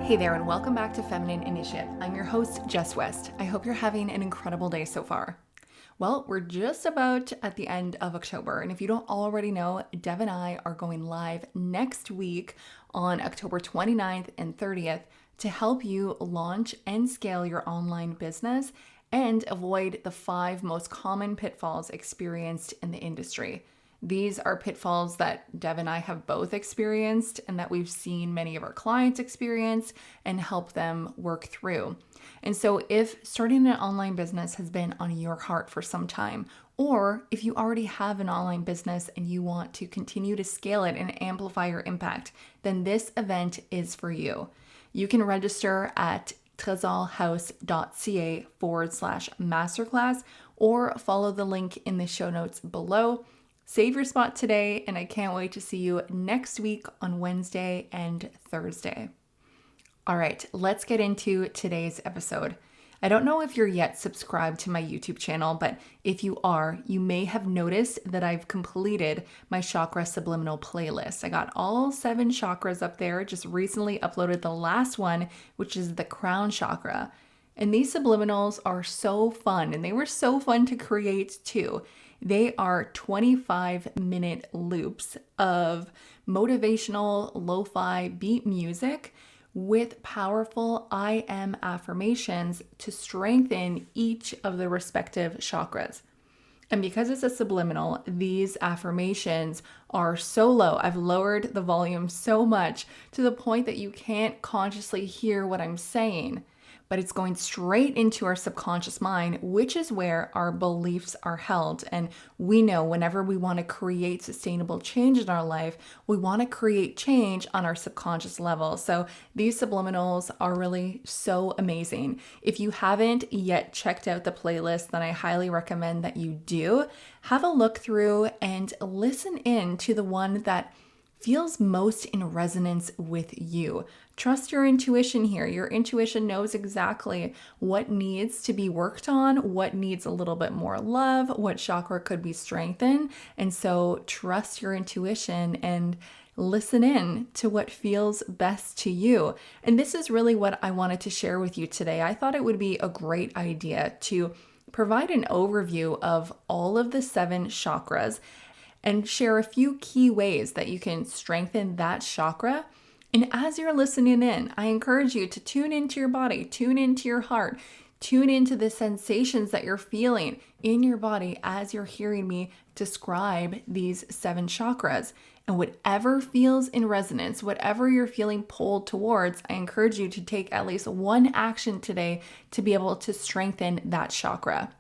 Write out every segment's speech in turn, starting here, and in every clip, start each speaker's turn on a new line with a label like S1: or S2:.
S1: Hey there, and welcome back to Feminine Initiative. I'm your host, Jess West. I hope you're having an incredible day so far. Well, we're just about at the end of October, and if you don't already know, Dev and I are going live next week on October 29th and 30th to help you launch and scale your online business and avoid the 5 most common pitfalls experienced in the industry. These are pitfalls that Dev and I have both experienced and that we've seen many of our clients experience and help them work through. And so if starting an online business has been on your heart for some time, or if you already have an online business and you want to continue to scale it and amplify your impact, then this event is for you. You can register at tresalhouse.ca/masterclass or follow the link in the show notes below. Save your spot today, and I can't wait to see you next week on Wednesday and Thursday. All right, let's get into today's episode. I don't know if you're yet subscribed to my YouTube channel, but if you are, you may have noticed that I've completed my Chakra Subliminal playlist. I got all 7 chakras up there, just recently uploaded the last one, which is the crown chakra. And these subliminals are so fun, and they were so fun to create too. They are 25-minute loops of motivational lo-fi beat music with powerful I am affirmations to strengthen each of the respective chakras. And because it's a subliminal, these affirmations are so low. I've lowered the volume so much to the point that you can't consciously hear what I'm saying. But it's going straight into our subconscious mind, which is where our beliefs are held. And we know whenever we want to create sustainable change in our life, we want to create change on our subconscious level. So these subliminals are really so amazing. If you haven't yet checked out the playlist, then I highly recommend that you do. Have a look through and listen in to the one that feels most in resonance with you. Trust your intuition here. Your intuition knows exactly what needs to be worked on, what needs a little bit more love, what chakra could be strengthened. And so trust your intuition and listen in to what feels best to you. And this is really what I wanted to share with you today. I thought it would be a great idea to provide an overview of all of the 7 chakras and share a few key ways that you can strengthen that chakra. And as you're listening in, I encourage you to tune into your body, tune into your heart, tune into the sensations that you're feeling in your body as you're hearing me describe these 7 chakras. And whatever feels in resonance, whatever you're feeling pulled towards, I encourage you to take at least one action today to be able to strengthen that chakra.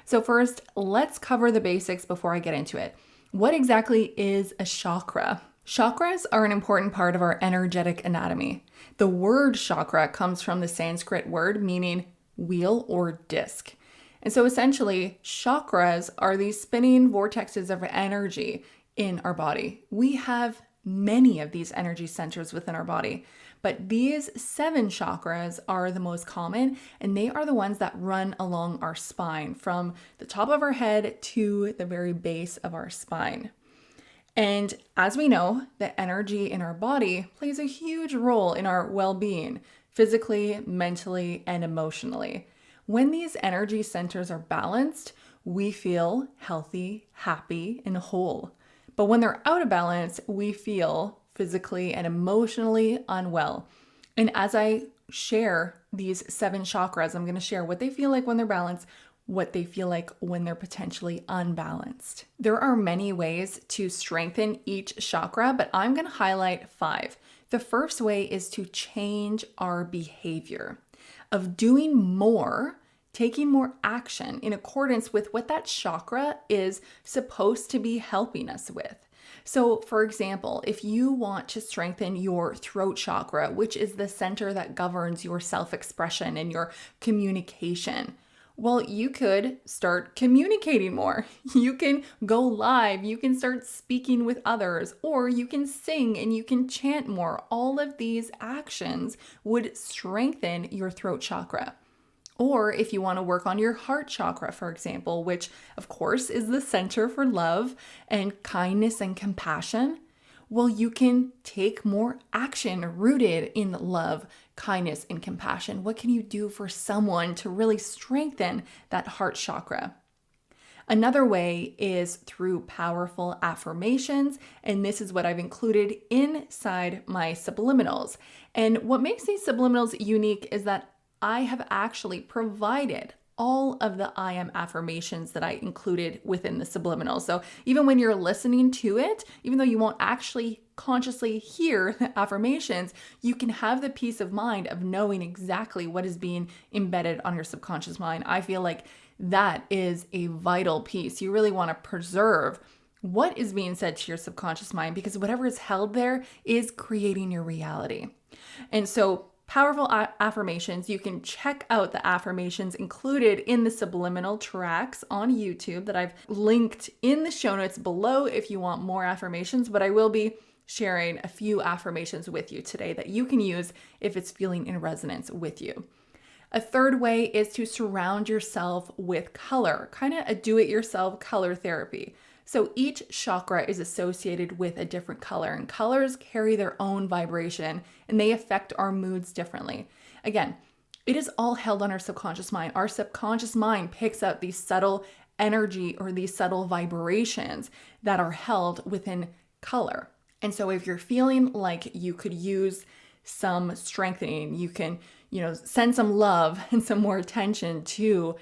S1: So first, let's cover the basics before I get into it. What exactly is a chakra? Chakras are an important part of our energetic anatomy. The word chakra comes from the Sanskrit word meaning wheel or disc. And so essentially, chakras are these spinning vortexes of energy in our body. We have many of these energy centers within our body, but these 7 chakras are the most common, and they are the ones that run along our spine from the top of our head to the very base of our spine. And as we know, the energy in our body plays a huge role in our well-being, physically, mentally, and emotionally. When these energy centers are balanced, we feel healthy, happy, and whole. But when they're out of balance, we feel physically and emotionally unwell. And as I share these 7 chakras, I'm going to share what they feel like when they're balanced, what they feel like when they're potentially unbalanced. There are many ways to strengthen each chakra, but I'm going to highlight 5. The first way is to change our behavior of doing more, taking more action in accordance with what that chakra is supposed to be helping us with. So for example, if you want to strengthen your throat chakra, which is the center that governs your self-expression and your communication, well, you could start communicating more. You can go live, you can start speaking with others, or you can sing and you can chant more. All of these actions would strengthen your throat chakra. Or if you want to work on your heart chakra, for example, which of course is the center for love and kindness and compassion, well, you can take more action rooted in love, kindness and compassion? What can you do for someone to really strengthen that heart chakra? Another way is through powerful affirmations, and this is what I've included inside my subliminals. And what makes these subliminals unique is that I have actually provided all of the I am affirmations that I included within the subliminal. So even when you're listening to it, even though you won't actually consciously hear the affirmations, you can have the peace of mind of knowing exactly what is being embedded on your subconscious mind. I feel like that is a vital piece. You really want to preserve what is being said to your subconscious mind, because whatever is held there is creating your reality. And so powerful affirmations, you can check out the affirmations included in the subliminal tracks on YouTube that I've linked in the show notes below if you want more affirmations, but I will be sharing a few affirmations with you today that you can use if it's feeling in resonance with you. A third way is to surround yourself with color, kind of a do-it-yourself color therapy. So each chakra is associated with a different color, and colors carry their own vibration and they affect our moods differently. Again, it is all held on our subconscious mind. Our subconscious mind picks up these subtle energy or these subtle vibrations that are held within color. And so if you're feeling like you could use some strengthening, you can, send some love and some more attention to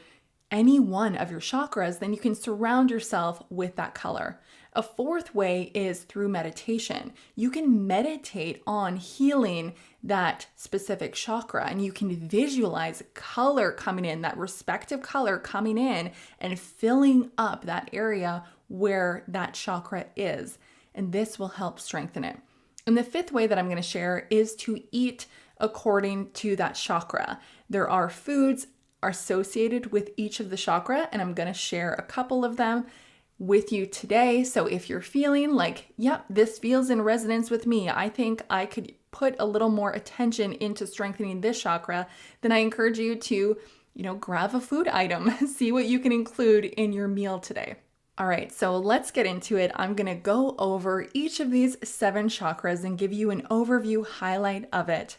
S1: any one of your chakras, then you can surround yourself with that color. A fourth way is through meditation. You can meditate on healing that specific chakra, and you can visualize color coming in, that respective color coming in and filling up that area where that chakra is. And this will help strengthen it. And the fifth way that I'm going to share is to eat according to that chakra. There are foods associated with each of the chakra, and I'm going to share a couple of them with you today. So if you're feeling like, yep, this feels in resonance with me, I think I could put a little more attention into strengthening this chakra, then I encourage you to, grab a food item, see what you can include in your meal today. All right, so let's get into it. I'm going to go over each of these 7 chakras and give you an overview highlight of it.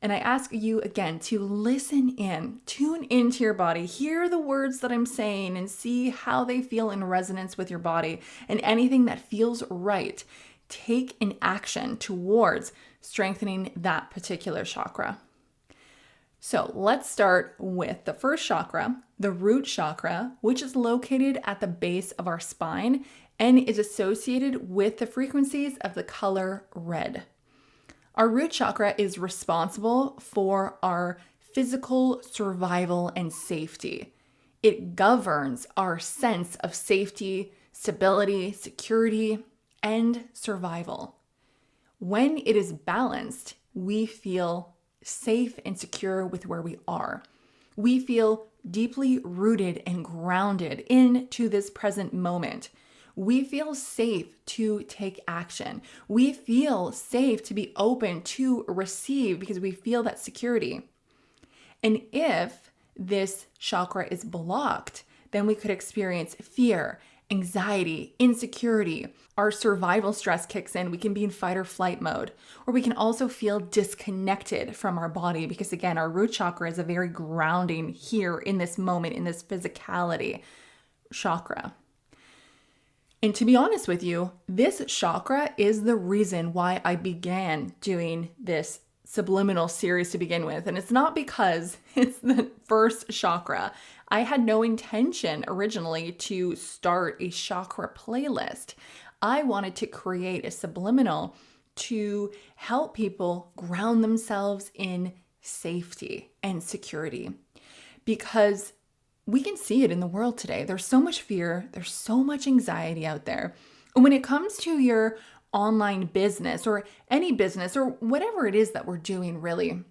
S1: And I ask you again to listen in, tune into your body, hear the words that I'm saying and see how they feel in resonance with your body. And anything that feels right, take an action towards strengthening that particular chakra. So let's start with the first chakra, the root chakra, which is located at the base of our spine and is associated with the frequencies of the color red. Our root chakra is responsible for our physical survival and safety. It governs our sense of safety, stability, security, and survival. When it is balanced, we feel safe and secure with where we are. We feel deeply rooted and grounded into this present moment. We feel safe to take action. We feel safe to be open to receive because we feel that security. And if this chakra is blocked, then we could experience fear, anxiety, insecurity. Our survival stress kicks in. We can be in fight or flight mode, or we can also feel disconnected from our body because, again, our root chakra is a very grounding here in this moment, in this physicality chakra. And to be honest with you, this chakra is the reason why I began doing this subliminal series to begin with. And it's not because it's the first chakra. I had no intention originally to start a chakra playlist. I wanted to create a subliminal to help people ground themselves in safety and security, because we can see it in the world today. There's so much fear. There's so much anxiety out there. And when it comes to your online business or any business or whatever it is that we're doing, really,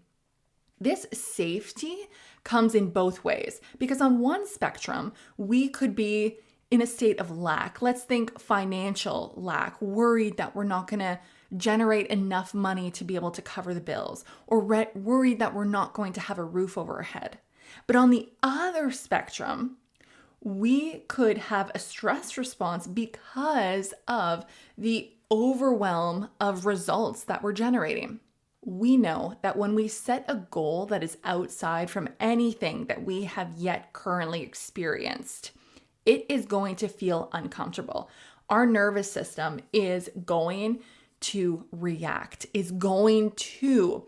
S1: this safety comes in both ways. Because on one spectrum, we could be in a state of lack. Let's think financial lack, worried that we're not going to generate enough money to be able to cover the bills, or worried that we're not going to have a roof over our head. But on the other spectrum, we could have a stress response because of the overwhelm of results that we're generating. we know that when we set a goal that is outside from anything that we have yet currently experienced, it is going to feel uncomfortable. Our nervous system is going to react, is going to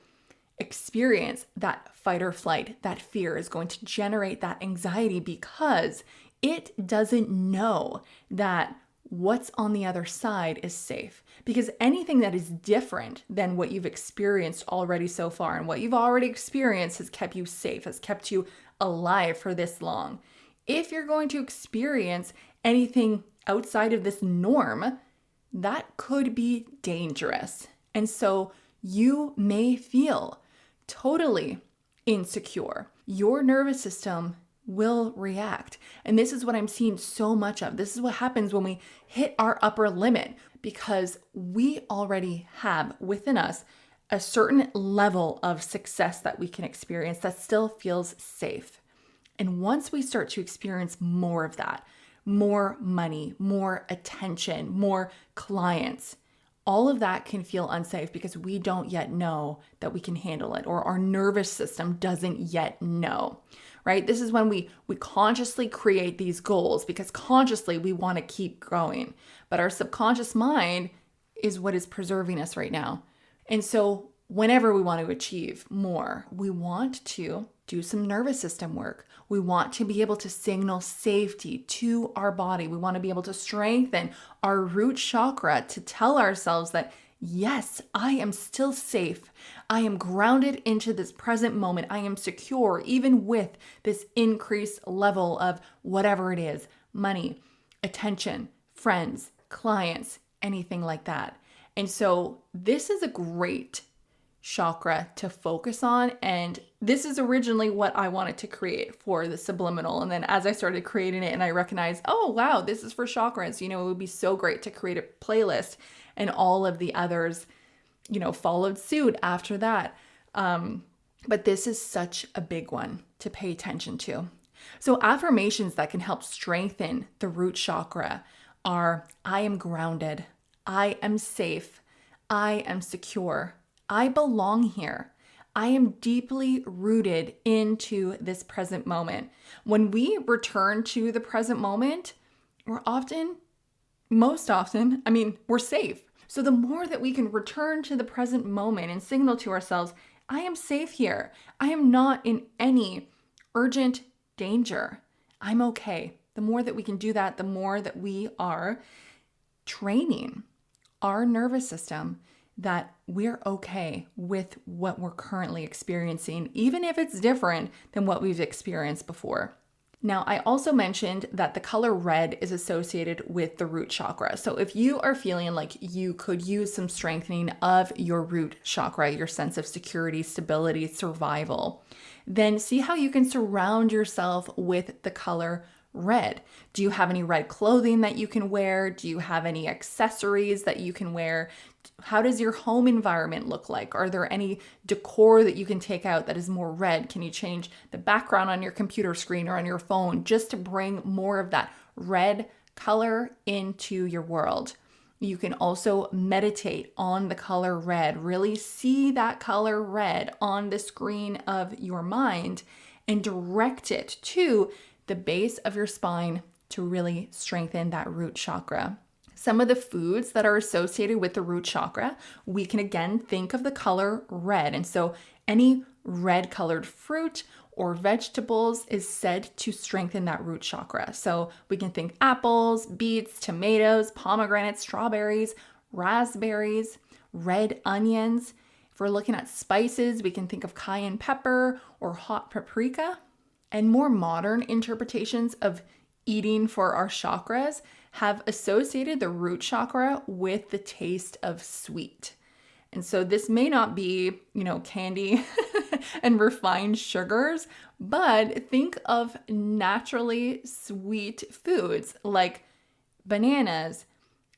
S1: experience that fight or flight. That fear is going to generate that anxiety because it doesn't know that what's on the other side is safe. Because anything that is different than what you've experienced already so far, and what you've already experienced has kept you safe, has kept you alive for this long. If you're going to experience anything outside of this norm, that could be dangerous. And so you may feel totally insecure. Your nervous system will react. And this is what I'm seeing so much of. This is what happens when we hit our upper limit, because we already have within us a certain level of success that we can experience that still feels safe. And once we start to experience more of that, more money, more attention, more clients, all of that can feel unsafe because we don't yet know that we can handle it, or our nervous system doesn't yet know, right? This is when we consciously create these goals because consciously we want to keep going, but our subconscious mind is what is preserving us right now. And so whenever we want to achieve more, we want to do some nervous system work. We want to be able to signal safety to our body. We want to be able to strengthen our root chakra to tell ourselves that, yes, I am still safe. I am grounded into this present moment. I am secure, even with this increased level of whatever it is, money, attention, friends, clients, anything like that. And so this is a great chakra to focus on. And this is originally what I wanted to create for the Subliminal. And then as I started creating it and I recognized, oh, wow, this is for chakras. It would be so great to create a playlist, and all of the others, followed suit after that. But this is such a big one to pay attention to. So affirmations that can help strengthen the root chakra are: I am grounded. I am safe. I am secure. I belong here. I am deeply rooted into this present moment. When we return to the present moment, we're safe. So the more that we can return to the present moment and signal to ourselves, I am safe here. I am not in any urgent danger. I'm okay. The more that we can do that, the more that we are training our nervous system that we're okay with what we're currently experiencing, even if it's different than what we've experienced before. Now, I also mentioned that the color red is associated with the root chakra. So if you are feeling like you could use some strengthening of your root chakra, your sense of security, stability, survival, then see how you can surround yourself with the color red. Do you have any red clothing that you can wear? Do you have any accessories that you can wear? How does your home environment look like? Are there any decor that you can take out that is more red? Can you change the background on your computer screen or on your phone just to bring more of that red color into your world? You can also meditate on the color red, really see that color red on the screen of your mind and direct it to the base of your spine to really strengthen that root chakra. Some of the foods that are associated with the root chakra, we can again think of the color red. And so any red colored fruit or vegetables is said to strengthen that root chakra. So we can think apples, beets, tomatoes, pomegranates, strawberries, raspberries, red onions. If we're looking at spices, we can think of cayenne pepper or hot paprika. And more modern interpretations of eating for our chakras have associated the root chakra with the taste of sweet. And so this may not be, candy and refined sugars, but think of naturally sweet foods like bananas,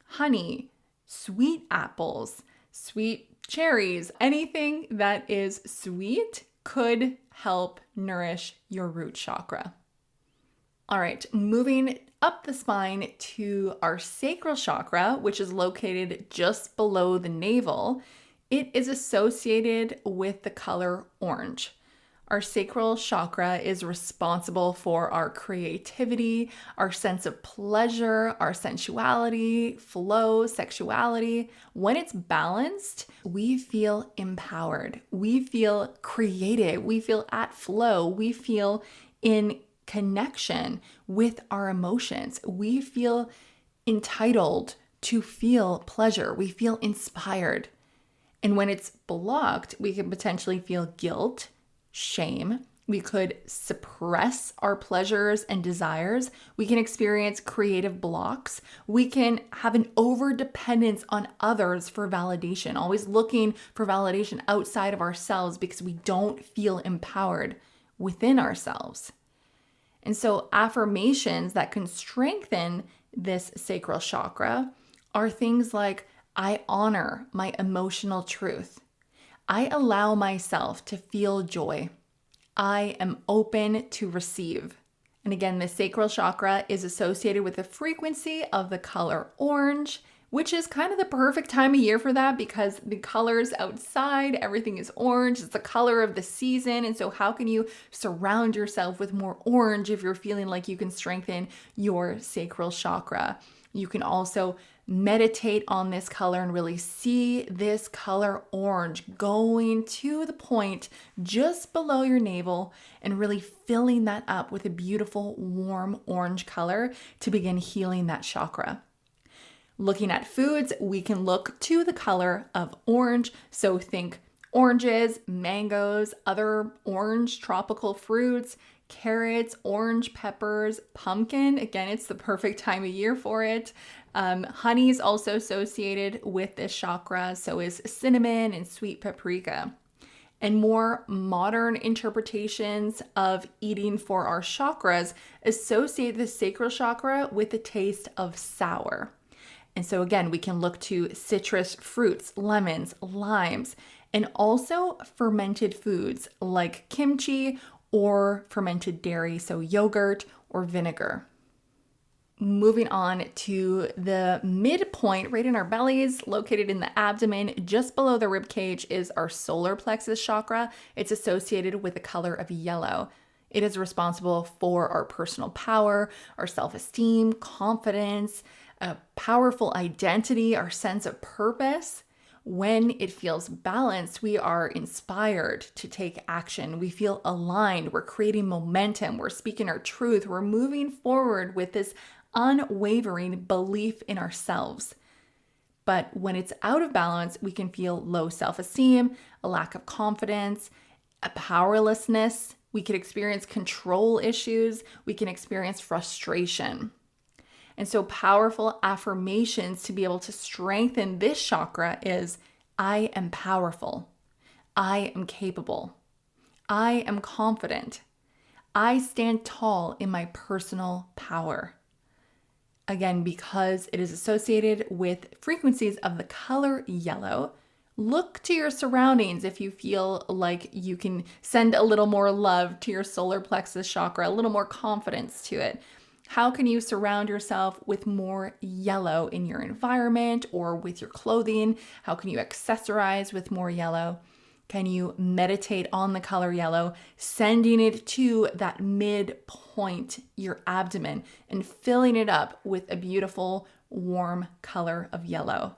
S1: honey, sweet apples, sweet cherries. Anything that is sweet could help nourish your root chakra. All right, moving up the spine to our sacral chakra, which is located just below the navel, It is associated with the color orange. Our sacral chakra is responsible for our creativity, our sense of pleasure, our sensuality, flow, sexuality. When it's balanced, we feel empowered. We feel creative. We feel at flow. We feel in connection with our emotions. We feel entitled to feel pleasure. We feel inspired. And when it's blocked, we can potentially feel guilt, shame. We could suppress our pleasures and desires. We can experience creative blocks. We can have an overdependence on others for validation, always looking for validation outside of ourselves because we don't feel empowered within ourselves. And so affirmations that can strengthen this sacral chakra are things like, I honor my emotional truth. I allow myself to feel joy. I am open to receive. And again, the sacral chakra is associated with the frequency of the color orange, which is kind of the perfect time of year for that because the colors outside, everything is orange. It's the color of the season. And so how can you surround yourself with more orange if you're feeling like you can strengthen your sacral chakra? You can also meditate on this color and really see this color orange going to the point just below your navel and really filling that up with a beautiful warm orange color to begin healing that chakra. Looking at foods, we can look to the color of orange. So think oranges, mangoes, other orange tropical fruits, carrots, orange peppers, pumpkin. Again, it's the perfect time of year for it. Honey is also associated with this chakra, so is cinnamon and sweet paprika. And more modern interpretations of eating for our chakras associate the sacral chakra with the taste of sour. And so again, we can look to citrus fruits, lemons, limes, and also fermented foods like kimchi or fermented dairy, so yogurt or vinegar. Moving on to the midpoint, right in our bellies, located in the abdomen, just below the rib cage, is our solar plexus chakra. It's associated with the color of yellow. It is responsible for our personal power, our self-esteem, confidence, a powerful identity, our sense of purpose. When it feels balanced, we are inspired to take action. We feel aligned. We're creating momentum. We're speaking our truth. We're moving forward with this unwavering belief in ourselves. But when it's out of balance, we can feel low self-esteem, a lack of confidence, a powerlessness. We could experience control issues. We can experience frustration. And so powerful affirmations to be able to strengthen this chakra is, I am powerful. I am capable. I am confident. I stand tall in my personal power. Again, because it is associated with frequencies of the color yellow, look to your surroundings if you feel like you can send a little more love to your solar plexus chakra, a little more confidence to it. How can you surround yourself with more yellow in your environment or with your clothing? How can you accessorize with more yellow? Can you meditate on the color yellow, sending it to that midpoint, your abdomen, and filling it up with a beautiful, warm color of yellow?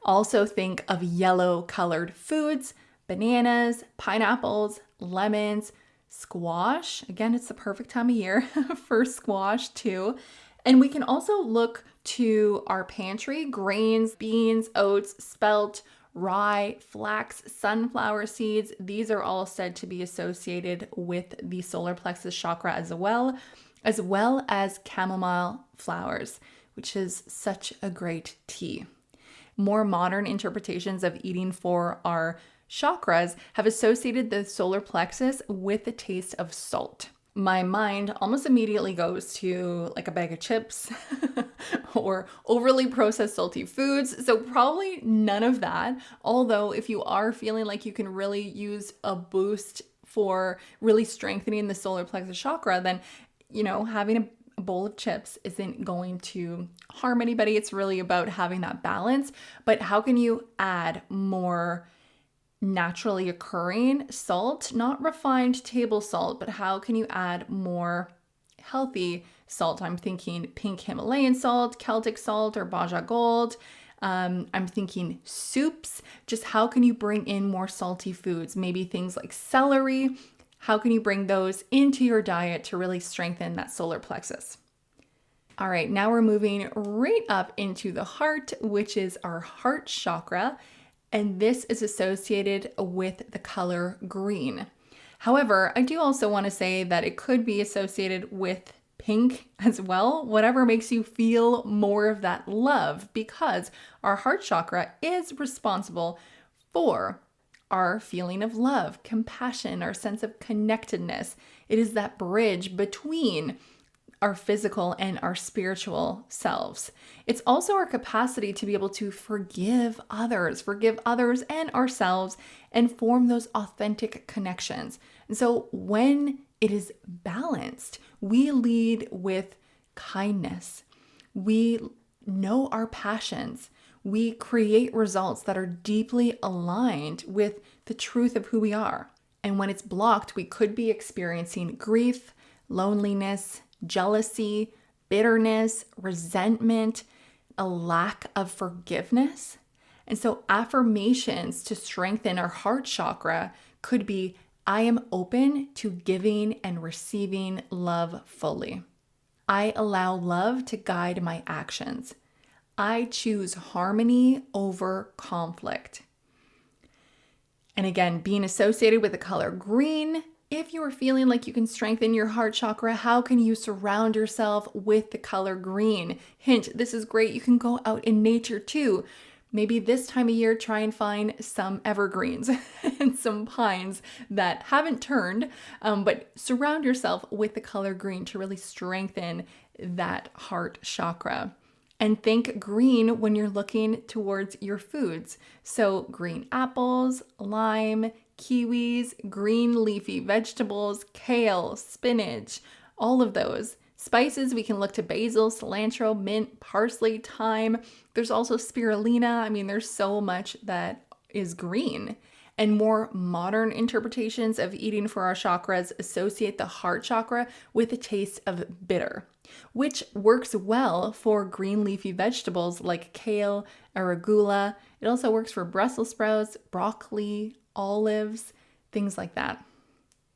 S1: Also think of yellow colored foods, bananas, pineapples, lemons, squash. Again, it's the perfect time of year for squash too. And we can also look to our pantry, grains, beans, oats, spelt, rye, flax, sunflower seeds. These are all said to be associated with the solar plexus chakra as well as chamomile flowers, which is such a great tea. More modern interpretations of eating for our chakras have associated the solar plexus with the taste of salt. My mind almost immediately goes to like a bag of chips or overly processed salty foods. So probably none of that. Although if you are feeling like you can really use a boost for really strengthening the solar plexus chakra, then, having a bowl of chips isn't going to harm anybody. It's really about having that balance. But how can you add more naturally occurring salt, not refined table salt, but how can you add more healthy salt? I'm thinking pink Himalayan salt, Celtic salt, or Baja Gold. I'm thinking soups. Just how can you bring in more salty foods? Maybe things like celery. How can you bring those into your diet to really strengthen that solar plexus? All right, now we're moving right up into the heart, which is our heart chakra. And this is associated with the color green. However, I do also want to say that it could be associated with pink as well, whatever makes you feel more of that love, because our heart chakra is responsible for our feeling of love, compassion, our sense of connectedness. It is that bridge between our physical and our spiritual selves. It's also our capacity to be able to forgive others and ourselves, and form those authentic connections. And so when it is balanced, we lead with kindness. We know our passions. We create results that are deeply aligned with the truth of who we are. And when it's blocked, we could be experiencing grief, loneliness, jealousy, bitterness, resentment, a lack of forgiveness. And so affirmations to strengthen our heart chakra could be, I am open to giving and receiving love fully. I allow love to guide my actions. I choose harmony over conflict. And again, being associated with the color green, if you are feeling like you can strengthen your heart chakra, how can you surround yourself with the color green? Hint, this is great. You can go out in nature too. Maybe this time of year, try and find some evergreens and some pines that haven't turned, but surround yourself with the color green to really strengthen that heart chakra. And think green when you're looking towards your foods. So green apples, lime, kiwis, green leafy vegetables, kale, spinach, all of those. Spices, we can look to basil, cilantro, mint, parsley, thyme. There's also spirulina. I mean, there's so much that is green. And more modern interpretations of eating for our chakras associate the heart chakra with a taste of bitter, which works well for green leafy vegetables like kale, arugula. It also works for Brussels sprouts, broccoli, olives, things like that.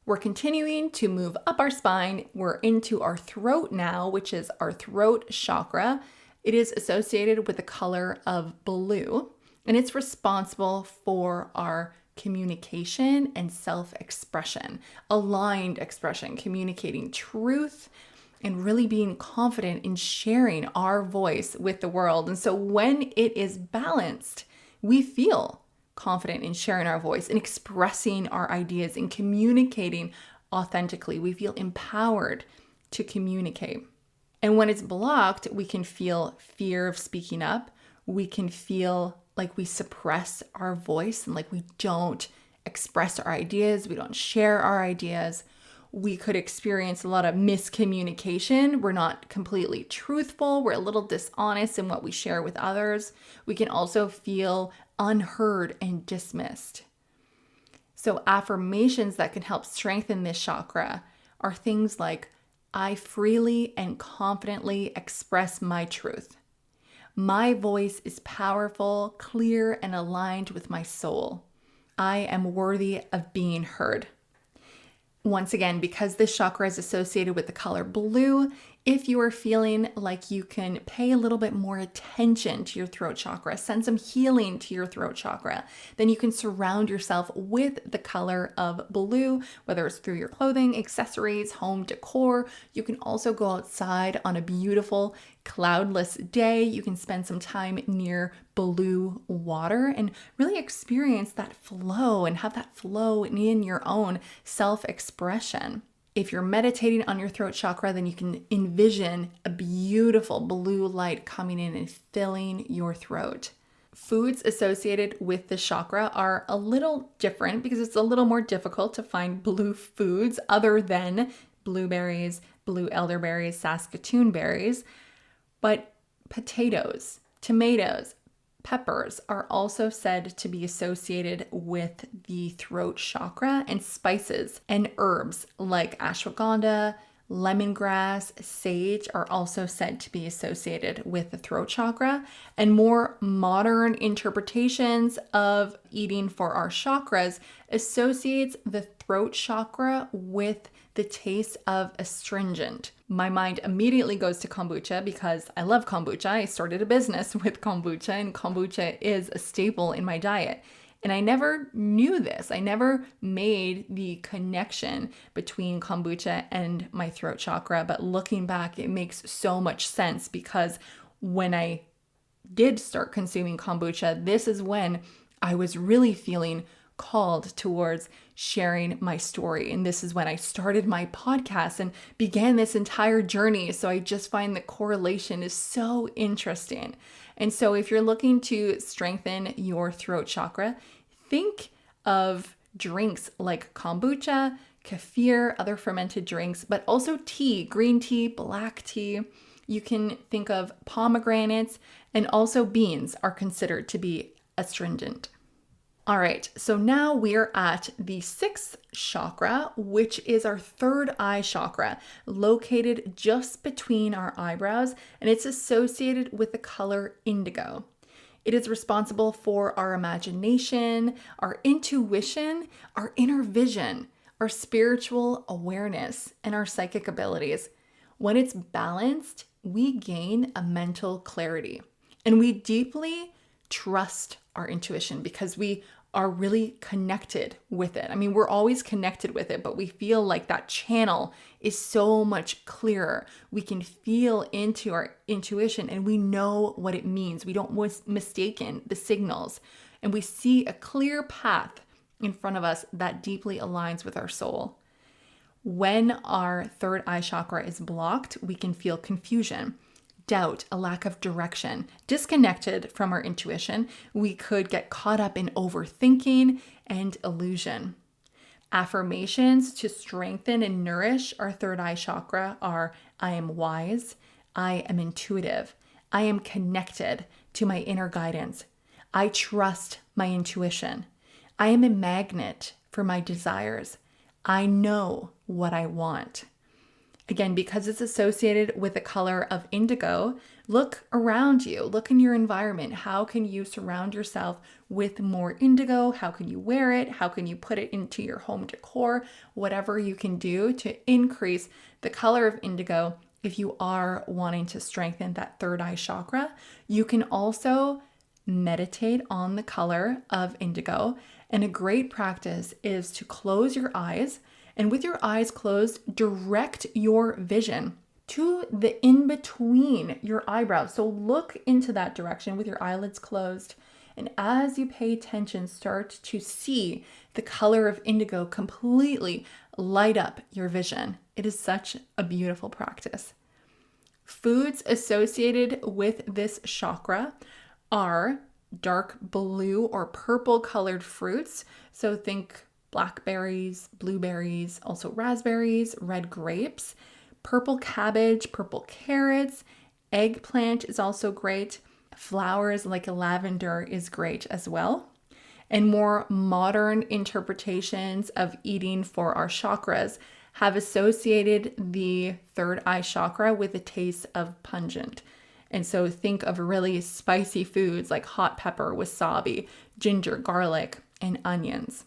S1: We're continuing to move up our spine. We're into our throat now, which is our throat chakra. It is associated with the color of blue, and it's responsible for our communication and self-expression, aligned expression, communicating truth, and really being confident in sharing our voice with the world. And so when it is balanced, we feel confident in sharing our voice and expressing our ideas and communicating authentically. We feel empowered to communicate. And when it's blocked, we can feel fear of speaking up. We can feel like we suppress our voice and like we don't express our ideas. We don't share our ideas. We could experience a lot of miscommunication. We're not completely truthful. We're a little dishonest in what we share with others. We can also feel unheard and dismissed. So affirmations that can help strengthen this chakra are things like, I freely and confidently express my truth. My voice is powerful, clear, and aligned with my soul. I am worthy of being heard. Once again, because this chakra is associated with the color blue, if you are feeling like you can pay a little bit more attention to your throat chakra, send some healing to your throat chakra, then you can surround yourself with the color of blue, whether it's through your clothing, accessories, home decor. You can also go outside on a beautiful cloudless day. You can spend some time near blue water and really experience that flow and have that flow in your own self-expression. If you're meditating on your throat chakra, then you can envision a beautiful blue light coming in and filling your throat. Foods associated with the chakra are a little different because it's a little more difficult to find blue foods other than blueberries, blue elderberries, Saskatoon berries. But potatoes, tomatoes, Peppers are also said to be associated with the throat chakra, and spices and herbs like ashwagandha, lemongrass, sage are also said to be associated with the throat chakra. And more modern interpretations of eating for our chakras associates the throat chakra with the taste of astringent. My mind immediately goes to kombucha because I love kombucha. I started a business with kombucha, and kombucha is a staple in my diet. And I never knew this. I never made the connection between kombucha and my throat chakra. But looking back, it makes so much sense because when I did start consuming kombucha, this is when I was really feeling called towards sharing my story. And this is when I started my podcast and began this entire journey. So I just find the correlation is so interesting. And so if you're looking to strengthen your throat chakra, think of drinks like kombucha, kefir, other fermented drinks, but also tea, green tea, black tea. You can think of pomegranates, and also beans are considered to be astringent. All right, so now we're at the 6th chakra, which is our third eye chakra, located just between our eyebrows, and it's associated with the color indigo. It is responsible for our imagination, our intuition, our inner vision, our spiritual awareness, and our psychic abilities. When it's balanced, we gain a mental clarity, and we deeply trust our intuition because we are really connected with it. I mean, we're always connected with it, but we feel like that channel is so much clearer. We can feel into our intuition and we know what it means. We don't mistaken the signals, and we see a clear path in front of us that deeply aligns with our soul. When our third eye chakra is blocked, we can feel confusion, doubt, a lack of direction, disconnected from our intuition. We could get caught up in overthinking and illusion. Affirmations to strengthen and nourish our third eye chakra are: I am wise, I am intuitive, I am connected to my inner guidance, I trust my intuition, I am a magnet for my desires, I know what I want. Again, because it's associated with the color of indigo, look around you, look in your environment. How can you surround yourself with more indigo? How can you wear it? How can you put it into your home decor? Whatever you can do to increase the color of indigo if you are wanting to strengthen that third eye chakra. You can also meditate on the color of indigo. And a great practice is to close your eyes, and with your eyes closed, direct your vision to the in between your eyebrows. So look into that direction with your eyelids closed. And as you pay attention, start to see the color of indigo completely light up your vision. It is such a beautiful practice. Foods associated with this chakra are dark blue or purple colored fruits. So think blackberries, blueberries, also raspberries, red grapes, purple cabbage, purple carrots, eggplant is also great. Flowers like lavender is great as well. And more modern interpretations of eating for our chakras have associated the third eye chakra with a taste of pungent. And so think of really spicy foods like hot pepper, wasabi, ginger, garlic, and onions.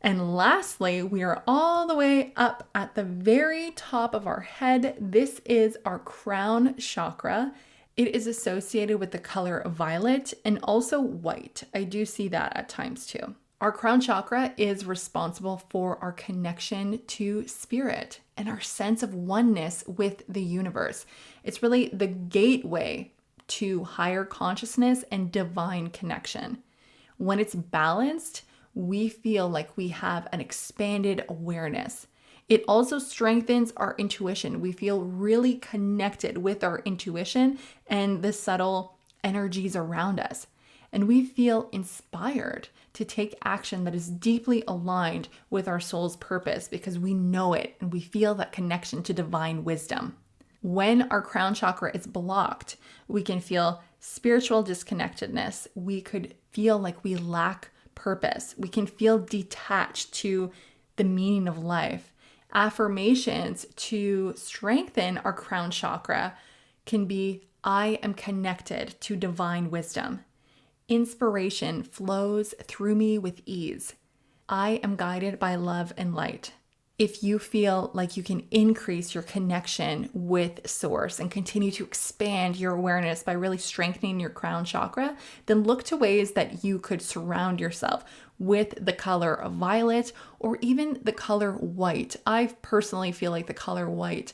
S1: And lastly, we are all the way up at the very top of our head. This is our crown chakra. It is associated with the color violet and also white. I do see that at times too. Our crown chakra is responsible for our connection to spirit and our sense of oneness with the universe. It's really the gateway to higher consciousness and divine connection. When it's balanced, we feel like we have an expanded awareness. It also strengthens our intuition. We feel really connected with our intuition and the subtle energies around us. And we feel inspired to take action that is deeply aligned with our soul's purpose because we know it and we feel that connection to divine wisdom. When our crown chakra is blocked, we can feel spiritual disconnectedness. We could feel like we lack purpose. We can feel detached to the meaning of life. Affirmations to strengthen our crown chakra can be, I am connected to divine wisdom. Inspiration flows through me with ease. I am guided by love and light. If you feel like you can increase your connection with Source and continue to expand your awareness by really strengthening your crown chakra, then look to ways that you could surround yourself with the color of violet or even the color white. I personally feel like the color white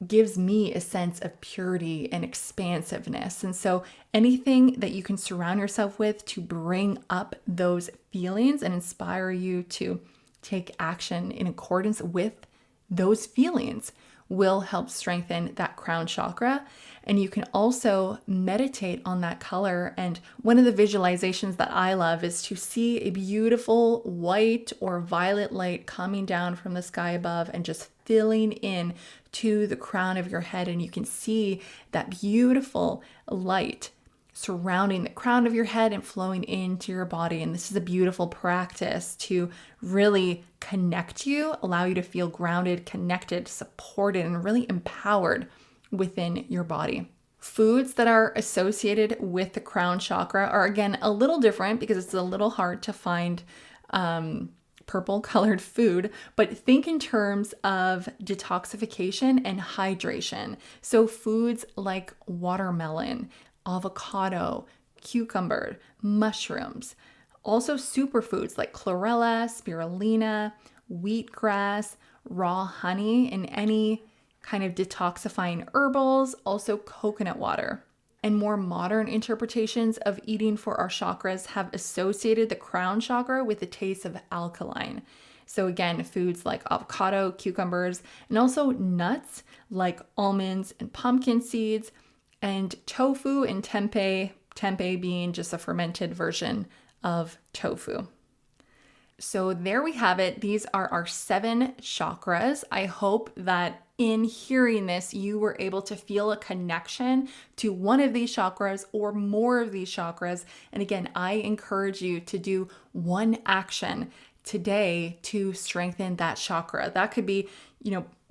S1: gives me a sense of purity and expansiveness. And so anything that you can surround yourself with to bring up those feelings and inspire you to take action in accordance with those feelings will help strengthen that crown chakra. And you can also meditate on that color. And one of the visualizations that I love is to see a beautiful white or violet light coming down from the sky above and just filling in to the crown of your head. And you can see that beautiful light surrounding the crown of your head and flowing into your body. And this is a beautiful practice to really connect you, allow you to feel grounded, connected, supported, and really empowered within your body. Foods that are associated with the crown chakra are, again, a little different because it's a little hard to find purple colored food, but think in terms of detoxification and hydration. So foods like watermelon, avocado, cucumber, mushrooms, also superfoods like chlorella, spirulina, wheatgrass, raw honey, and any kind of detoxifying herbals, also coconut water. And more modern interpretations of eating for our chakras have associated the crown chakra with the taste of alkaline. So again, foods like avocado, cucumbers, and also nuts like almonds and pumpkin seeds, and tofu and tempeh being just a fermented version of tofu. So there we have it. These are our 7 chakras. I hope that in hearing this, you were able to feel a connection to one of these chakras or more of these chakras. And again, I encourage you to do one action today to strengthen that chakra. That could be,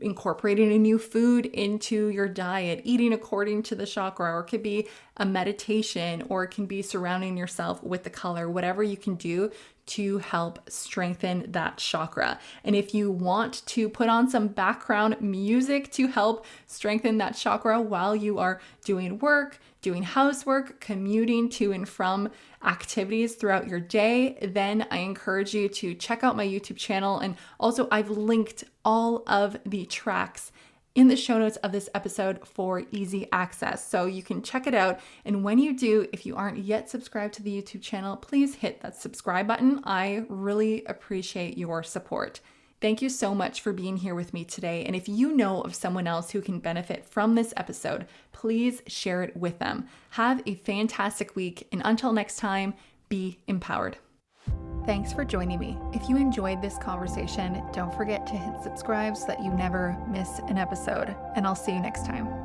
S1: incorporating a new food into your diet, eating according to the chakra, or it could be a meditation, or it can be surrounding yourself with the color, whatever you can do to help strengthen that chakra. And if you want to put on some background music to help strengthen that chakra while you are doing work, doing housework, commuting to and from activities throughout your day, then I encourage you to check out my YouTube channel. And also I've linked all of the tracks in the show notes of this episode for easy access. So you can check it out. And when you do, if you aren't yet subscribed to the YouTube channel, please hit that subscribe button. I really appreciate your support. Thank you so much for being here with me today. And if you know of someone else who can benefit from this episode, please share it with them. Have a fantastic week. And until next time, be empowered. Thanks for joining me. If you enjoyed this conversation, don't forget to hit subscribe so that you never miss an episode. And I'll see you next time.